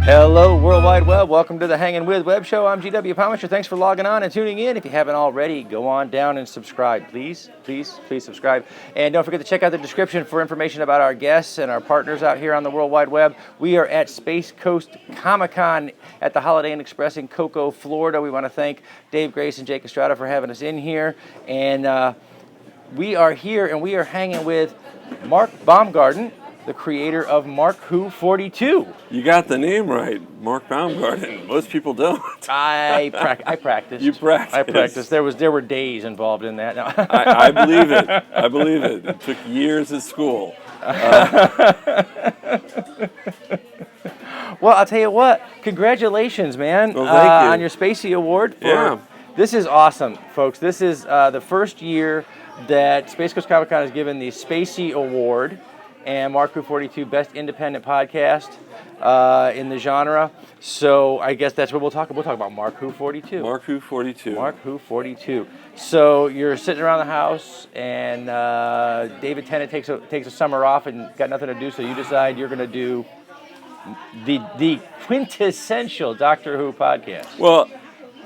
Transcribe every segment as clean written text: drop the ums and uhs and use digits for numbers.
Hello, World Wide Web. Welcome to the Hangin With Web Show. I'm GW Pomichter. Thanks for logging on and tuning in. If you haven't already, go on down and subscribe. Please subscribe. And don't forget to check out the description for information about our guests and our partners out here on the World Wide Web. We are at Space Coast Comic-Con at the Holiday Inn Express in Cocoa, Florida. We want to thank Dave Grace and Jake Estrada for having us in here. And we are here and we are hanging with Mark Baumgarten, the creator of MarkWho42. You got the name right, Mark Baumgarten. Most people don't. I practiced. You practiced. I practiced. There were days involved in that. No. I believe it. I believe it. It took years at school. Well, I'll tell you what. Congratulations, man, well, thank you. on your Spacey Award. Yeah. This is awesome, folks. This is the first year that Space Coast Comic-Con has given the Spacey Award and MarkWho42 Best Independent Podcast in the genre. So I guess that's what we'll talk about. We'll talk about MarkWho42. MarkWho42. MarkWho42. So you're sitting around the house, and David Tennant takes a summer off and got nothing to do, so you decide you're going to do the quintessential Doctor Who podcast. Well,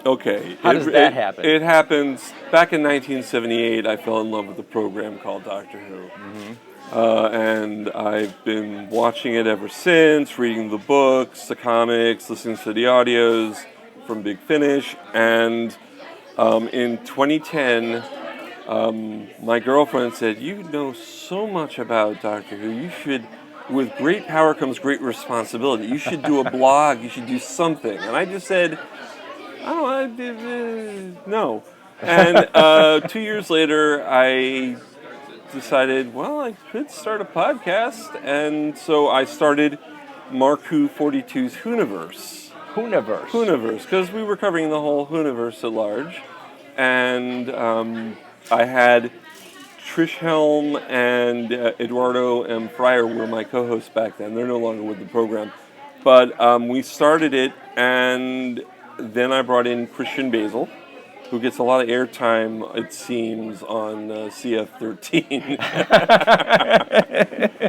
okay. How does that happen? It happens back in 1978. I fell in love with a program called Doctor Who. Mm-hmm. And I've been watching it ever since, reading the books, the comics, listening to the audios from Big Finish. And in 2010, my girlfriend said, "You know so much about Doctor Who. You should, with great power comes great responsibility. You should do a blog. You should do something." And I just said, no. And 2 years later, I decided, well, I could start a podcast, and so I started MarkWho42's Whoniverse. Whoniverse, because we were covering the whole Whoniverse at large, and I had Trish Helm and Eduardo M. Fryer were my co-hosts back then. They're no longer with the program, but we started it, and then I brought in Christian Basil, who gets a lot of airtime, it seems, on CF13.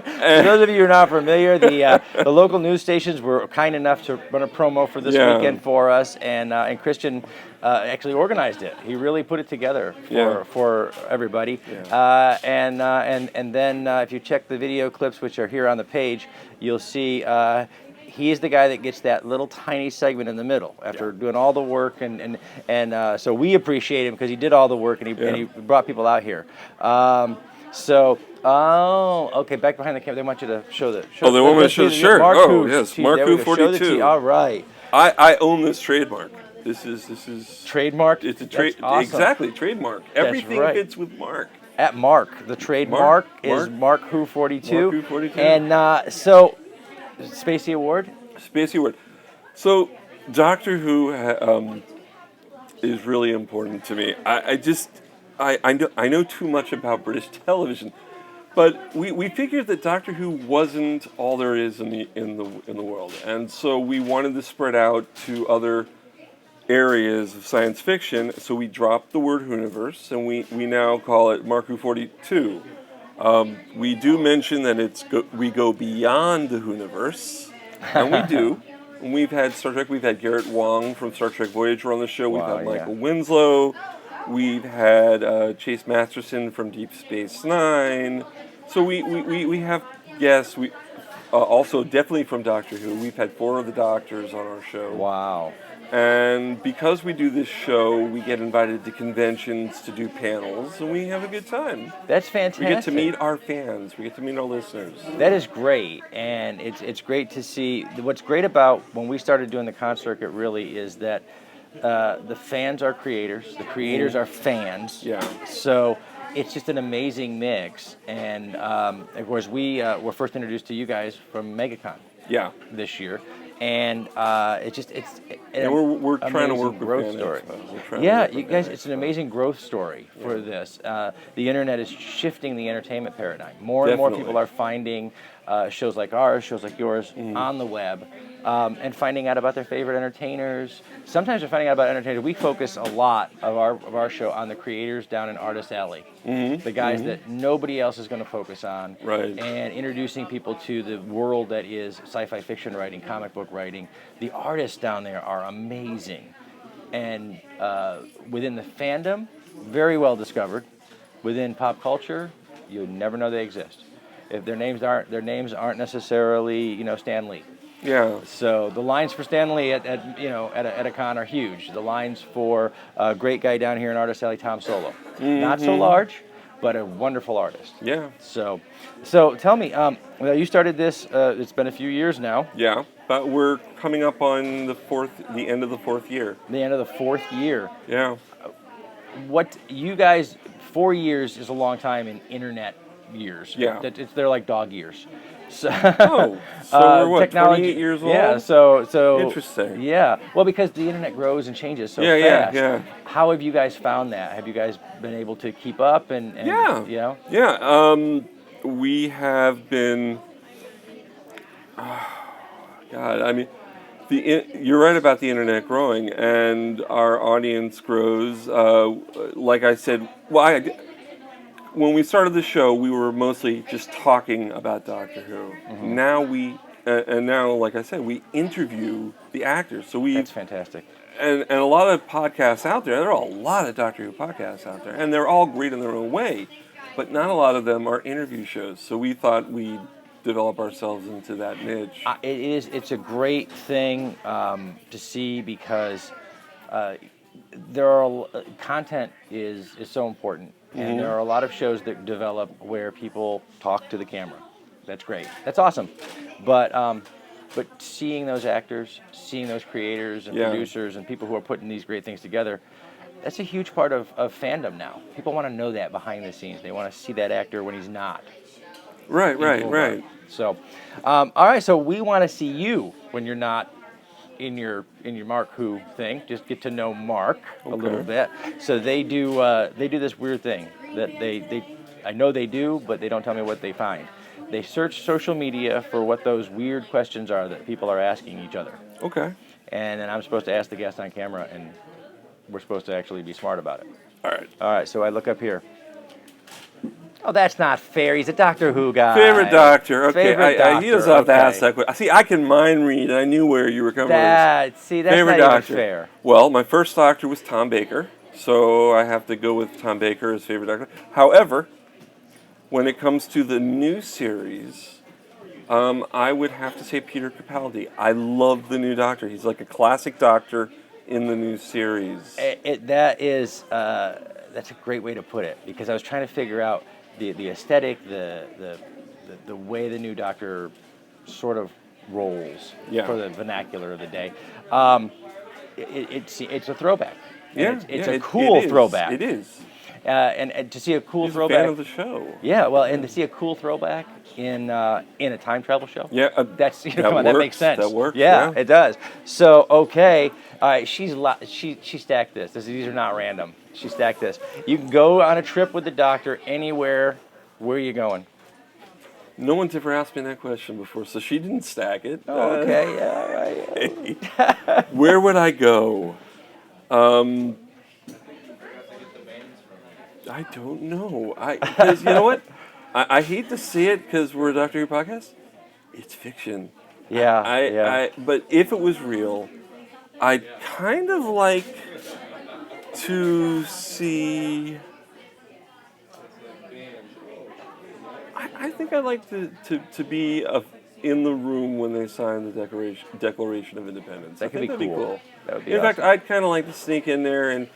For those of you who are not familiar, the local news stations were kind enough to run a promo for this weekend for us, and Christian actually organized it. He really put it together for everybody. Yeah. And then if you check the video clips, which are here on the page, you'll see he's the guy that gets that little tiny segment in the middle after doing all the work, and so we appreciate him because he did all the work and he brought people out here. Okay, back behind the camera, they want you to show the. They want me to show the shirt. MarkWho42. All right. I own this trademark. This is trademarked. It's a trade. Awesome. Exactly, trademark. Everything fits with Mark. At Mark, the trademark is MarkWho42. MarkWho42. And so. Spacey Award? Spacey Award. So, Doctor Who is really important to me. I know too much about British television, but we figured that Doctor Who wasn't all there is in the world, and so we wanted to spread out to other areas of science fiction. So we dropped the word Whoniverse, and we now call it MarkWho42. We do mention that we go beyond the Whoniverse, and we do. And we've had Star Trek. We've had Garrett Wang from Star Trek Voyager on the show. We've had Michael Winslow. We've had Chase Masterson from Deep Space Nine. So we have guests. We also definitely from Doctor Who. We've had 4 of the Doctors on our show. Wow. And because we do this show, we get invited to conventions to do panels, and we have a good time. That's fantastic. We get to meet our fans. We get to meet our listeners. That is great, and it's great to see. What's great about when we started doing the con circuit really is that the fans are creators, the creators are fans. Yeah. So it's just an amazing mix, and of course we were first introduced to you guys from MegaCon. Yeah. This year. and it's And we're trying to work with growth Fan story. Expo. We're trying to Yeah, work you with guys, Fan it's an Expo. amazing growth story for this. The internet is shifting the entertainment paradigm. More and more people are finding shows like ours, shows like yours on the web, and finding out about their favorite entertainers. Sometimes they're finding out about entertainers. We focus a lot of our show on the creators down in Artist Alley, the guys that nobody else is going to focus on, and introducing people to the world that is sci-fi fiction writing, comic book writing. The artists down there are amazing, and within the fandom, very well discovered. Within pop culture, you would never know they exist. If their names aren't necessarily Stan Lee. Yeah. So the lines for Stan Lee at a con are huge. The lines for a great guy down here in Artist Alley, Tom Solo, not so large, but a wonderful artist. Yeah. So tell me, you started this. It's been a few years now. Yeah, but we're coming up on the end of the fourth year. The end of the fourth year. Yeah. What you guys? 4 years is a long time in internet years. Yeah. They're like dog years. So, so we're what, technology, 28 years old? Yeah, so interesting. Yeah, well, because the internet grows and changes so fast. Yeah. How have you guys found that? Have you guys been able to keep up and we have been. God, I mean, you're right about the internet growing, and our audience grows. Like I said, when we started the show, we were mostly just talking about Doctor Who. Now now, like I said, we interview the actors. So that's fantastic. And a lot of podcasts out there. There are a lot of Doctor Who podcasts out there, and they're all great in their own way, but not a lot of them are interview shows. So we thought we'd develop ourselves into that niche. It's a great thing to see because content is so important. And there are a lot of shows that develop where people talk to the camera. That's great. That's awesome. But seeing those actors, seeing those creators and producers and people who are putting these great things together, that's a huge part of fandom now. People want to know that behind the scenes. They want to see that actor when he's not. Right. So, all right. So we want to see you when you're not in your Mark Who thing. Just get to know Mark a little bit. So they do this weird thing that I know they do, but they don't tell me what they find. They search social media for what those weird questions are that people are asking each other. Okay. And then I'm supposed to ask the guest on camera, and we're supposed to actually be smart about it. All right. So I look up here. Oh, that's not fair. He's a Doctor Who guy. Favorite Doctor. Okay. Favorite Doctor. He doesn't have to ask that question. See, I can mind read, and I knew where you were coming from. That's favorite not Doctor. Even fair. Well, my first Doctor was Tom Baker, so I have to go with Tom Baker as favorite Doctor. However, when it comes to the new series, I would have to say Peter Capaldi. I love the new Doctor. He's like a classic Doctor in the new series. That's a great way to put it, because I was trying to figure out the aesthetic, the way the new Doctor sort of rolls for the vernacular of the day. It's a throwback. It's a cool throwback. It is. And to see a cool He's throwback. a fan of the show. Yeah, well, and to see a cool throwback in a time travel show. Yeah, that's that makes sense. That works. Yeah, it does. So okay, all right. She stacked this. These are not random. She stacked this. You can go on a trip with the Doctor anywhere. Where are you going? No one's ever asked me that question before, so she didn't stack it. Oh, okay, yeah, right. Where would I go? I don't know. Because you know what? I hate to say it because we're a Doctor Who podcast. It's fiction. Yeah, but if it was real, I'd kind of like to see. I think I'd like to be in the room when they sign the Declaration of Independence. That could be cool. That would be in awesome. fact, I'd kind of like to sneak in there and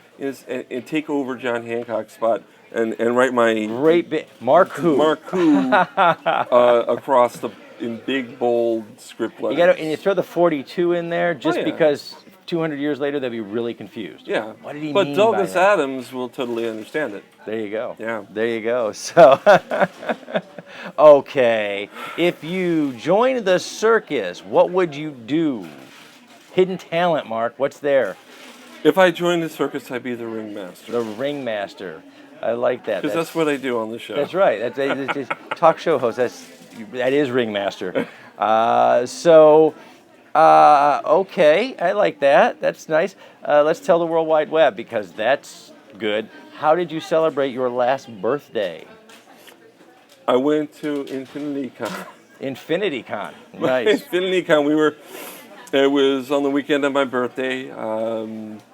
take over John Hancock's spot and write my Mark Who across in big bold script letters. And you throw the 42 in there just because 200 years later, they'll be really confused. Yeah. What did he but mean Douglas by that? Adams will totally understand it. There you go. Yeah. There you go. So, okay. If you joined the circus, what would you do? Hidden talent, Mark. What's there? If I joined the circus, I'd be the ringmaster. The ringmaster. I like that. Because that's what I do on the show. That's right. That's talk show host. That is ringmaster. Okay, I like that. That's nice. Let's tell the World Wide Web, because that's good. How did you celebrate your last birthday? I went to InfinityCon. InfinityCon. Nice. InfinityCon. It was on the weekend of my birthday.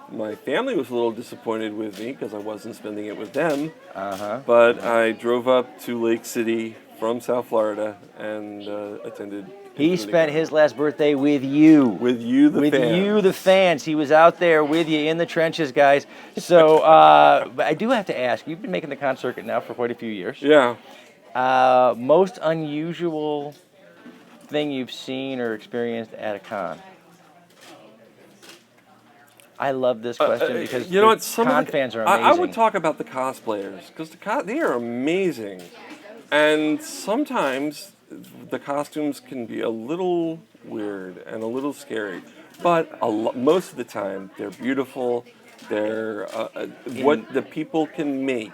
My family was a little disappointed with me because I wasn't spending it with them. But I drove up to Lake City from South Florida and attended. He spent his last birthday with you. With you, the fans. With you, the fans. He was out there with you in the trenches, guys. So I do have to ask, you've been making the con circuit now for quite a few years. Yeah. Most unusual thing you've seen or experienced at a con? I love this question because you know what, con fans are amazing. I would talk about the cosplayers because they are amazing. And sometimes the costumes can be a little weird and a little scary, but most of the time they're beautiful. They're what the people can make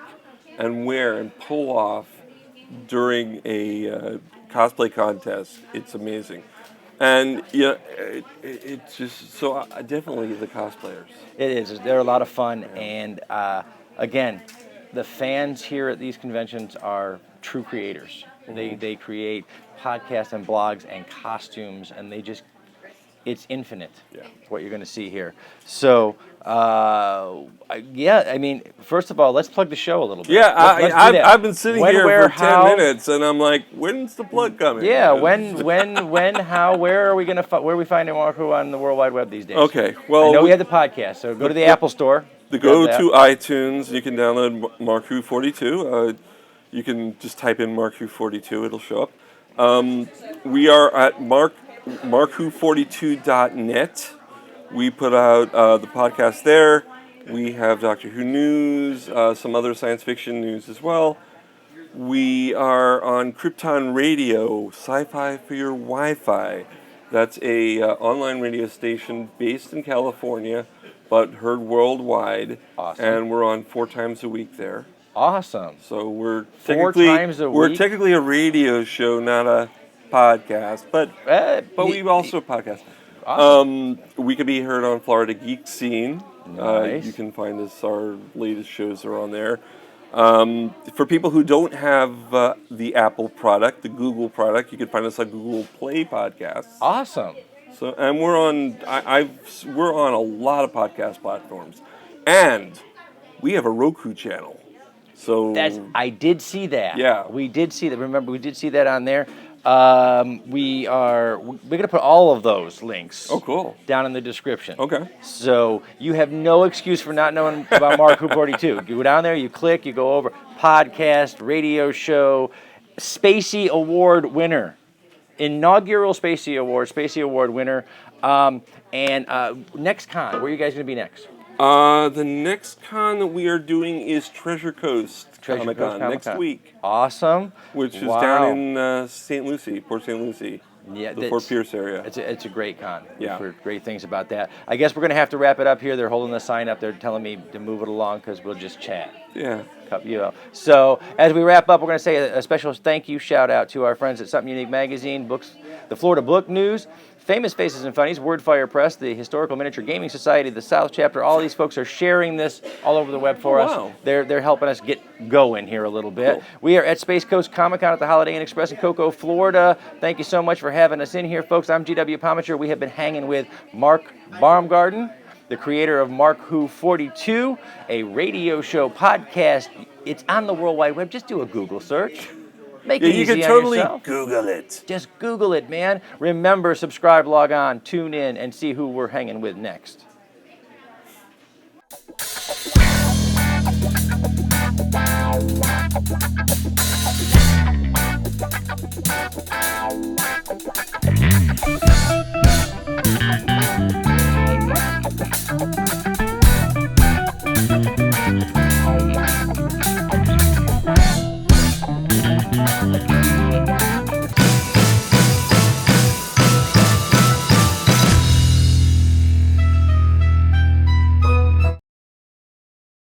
and wear and pull off during a cosplay contest. It's amazing. And yeah, it's just so definitely the cosplayers. It is. They're a lot of fun, and again, the fans here at these conventions are true creators. They create podcasts and blogs and costumes, and it's infinite. Yeah. What you're going to see here. So, I mean, first of all, let's plug the show a little bit. Yeah, I've been sitting here for 10 how, minutes, and I'm like, when's the plug coming? Yeah, when, how, where are we going to where are we finding MarkWho on the World Wide Web these days? Okay, well, I know we have the podcast, so go to the Apple Store. Go to iTunes. You can download MarkWho42. You can just type in MarkWho42. It'll show up. We are at MarkWho42.net. We put out the podcast there. We have Doctor Who news, some other science fiction news as well. We are on Krypton Radio, Sci-Fi for your Wi-Fi. That's a online radio station based in California, but heard worldwide. Awesome. And we're on 4 times a week there. Awesome. So we're 4 times a week? We're technically a radio show, not a podcast, but we also podcast. Awesome. We can be heard on Florida Geek Scene. Nice. You can find us. Our latest shows are on there. For people who don't have the Apple product, the Google product, you can find us on Google Play Podcasts. Awesome. So, and we're on. We're on a lot of podcast platforms, and we have a Roku channel. So I did see that. Yeah. We did see that. Remember, we did see that on there. We're going to put all of those links. Oh, cool. Down in the description. Okay. So you have no excuse for not knowing about MarkWho42. You go down there, you click, you go over podcast, radio show, Spacey Award winner, inaugural Spacey Award winner, and next con. Where are you guys going to be next? The next con that we are doing is Treasure Coast Comic-Con next week. Awesome. Which is down in St. Lucie, Port St. Lucie. Yeah, the Fort Pierce area. It's a great con. Yeah. I've heard great things about that. I guess we're going to have to wrap it up here. They're holding the sign up. They're telling me to move it along because we'll just chat. Yeah. So as we wrap up, we're going to say a special thank you, shout out to our friends at Something Unique Magazine, Books, the Florida Book News, Famous Faces and Funnies, Wordfire Press, the Historical Miniature Gaming Society, the South Chapter. All these folks are sharing this all over the web for us. Wow. They're helping us get going here a little bit. Cool. We are at Space Coast Comic-Con at the Holiday Inn Express in Cocoa, Florida. Thank you so much for having us in here, folks. I'm GW Pomichter. We have been hanging with Mark Baumgarten, the creator of MarkWho42, a radio show podcast. It's on the World Wide Web. Just do a Google search. Make it easy you can on totally yourself. Google it. Just Google it, man. Remember, subscribe, log on, tune in, and see who we're hanging with next.